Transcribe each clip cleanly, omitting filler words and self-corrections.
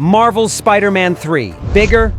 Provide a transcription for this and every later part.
Marvel's Spider-Man 3. Bigger,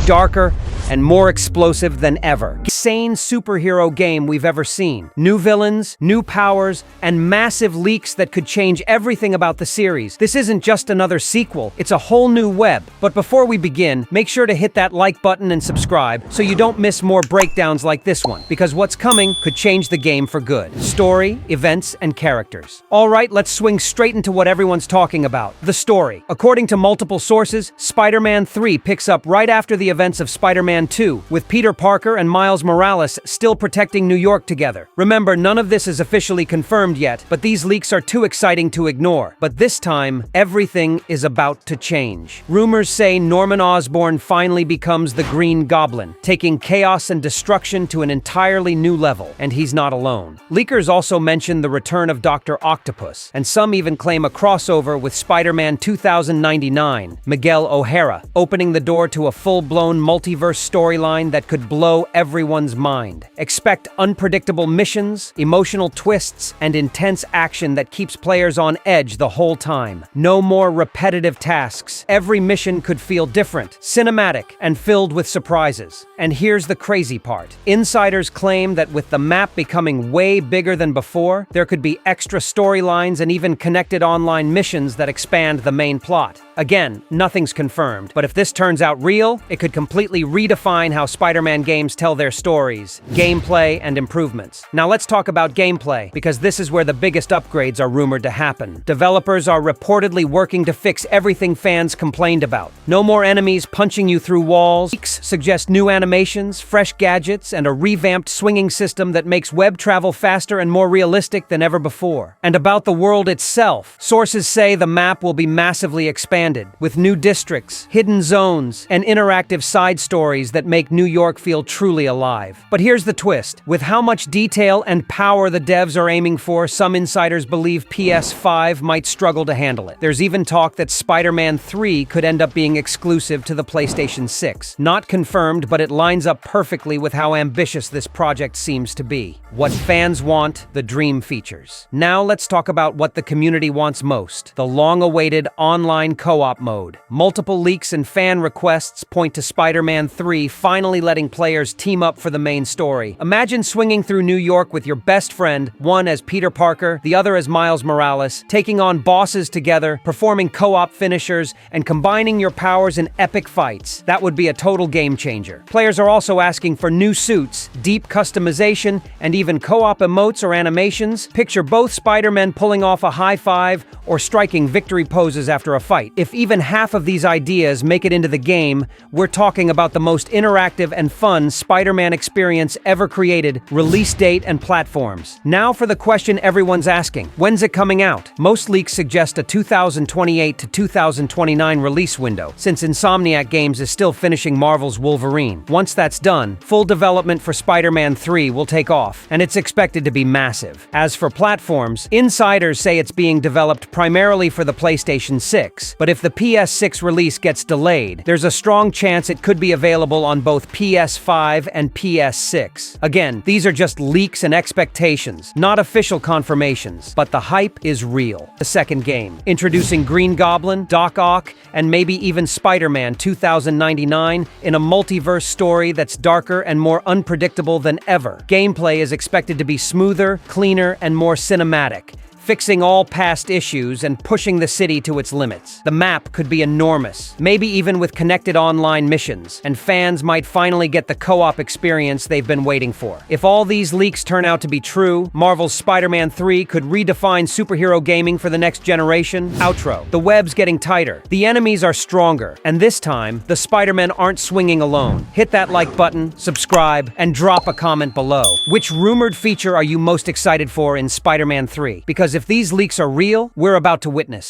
darker, and more explosive than ever. Insane superhero game we've ever seen. New villains, new powers, and massive leaks that could change everything about the series. This isn't just another sequel, it's a whole new web. But before we begin, make sure to hit that like button and subscribe so you don't miss more breakdowns like this one, because what's coming could change the game for good. Story, events, and characters. Alright, let's swing straight into what everyone's talking about. The story. According to multiple sources, Spider-Man 3 picks up right after the events of Spider-Man 2, with Peter Parker and Miles Morales still protecting New York together. Remember, none of this is officially confirmed yet, but these leaks are too exciting to ignore. But this time, everything is about to change. Rumors say Norman Osborn finally becomes the Green Goblin, taking chaos and destruction to an entirely new level, and he's not alone. Leakers also mention the return of Dr. Octopus, and some even claim a crossover with Spider-Man 2099, Miguel O'Hara, opening the door to a full-blown multiverse storyline that could blow everyone's mind. Expect unpredictable missions, emotional twists, and intense action that keeps players on edge the whole time. No more repetitive tasks. Every mission could feel different, cinematic, and filled with surprises. And here's the crazy part. Insiders claim that with the map becoming way bigger than before, there could be extra storylines and even connected online missions that expand the main plot. Again, nothing's confirmed, but if this turns out real, it could completely redefine how Spider-Man games tell their stories, gameplay, and improvements. Now let's talk about gameplay, because this is where the biggest upgrades are rumored to happen. Developers are reportedly working to fix everything fans complained about. No more enemies punching you through walls. Leaks suggest new animations, fresh gadgets, and a revamped swinging system that makes web travel faster and more realistic than ever before. And about the world itself, sources say the map will be massively expanded, with new districts, hidden zones, and interactive side stories that make New York feel truly alive. But here's the twist. With how much detail and power the devs are aiming for, some insiders believe PS5 might struggle to handle it. There's even talk that Spider-Man 3 could end up being exclusive to the PlayStation 6. Not confirmed, but it lines up perfectly with how ambitious this project seems to be. What fans want, the dream features. Now let's talk about what the community wants most: the long-awaited online co-op mode. Multiple leaks and fan requests point to Spider-Man 3 finally letting players team up for the main story. Imagine swinging through New York with your best friend, one as Peter Parker, the other as Miles Morales, taking on bosses together, performing co-op finishers, and combining your powers in epic fights. That would be a total game changer. Players are also asking for new suits, deep customization, and even co-op emotes or animations. Picture both Spider-Men pulling off a high five or striking victory poses after a fight. If even half of these ideas make it into the game, we're talking about the most interactive and fun Spider-Man experience ever created. Release date and platforms. Now for the question everyone's asking: when's it coming out? Most leaks suggest a 2028 to 2029 release window, since Insomniac Games is still finishing Marvel's Wolverine. Once that's done, full development for Spider-Man 3 will take off, and it's expected to be massive. As for platforms, insiders say it's being developed primarily for the PlayStation 6, but if the PS6 release gets delayed, there's a strong chance it could be available on both PS5 and PS6. Again, these are just leaks and expectations, not official confirmations, but the hype is real. The second game, introducing Green Goblin, Doc Ock, and maybe even Spider-Man 2099 in a multiverse story that's darker and more unpredictable than ever. Gameplay is expected to be smoother, cleaner, and more cinematic, fixing all past issues and pushing the city to its limits. The map could be enormous, maybe even with connected online missions, and fans might finally get the co-op experience they've been waiting for. If all these leaks turn out to be true, Marvel's Spider-Man 3 could redefine superhero gaming for the next generation. Outro. The web's getting tighter, the enemies are stronger, and this time, the Spider-Men aren't swinging alone. Hit that like button, subscribe, and drop a comment below. Which rumored feature are you most excited for in Spider-Man 3? Because if these leaks are real, we're about to witness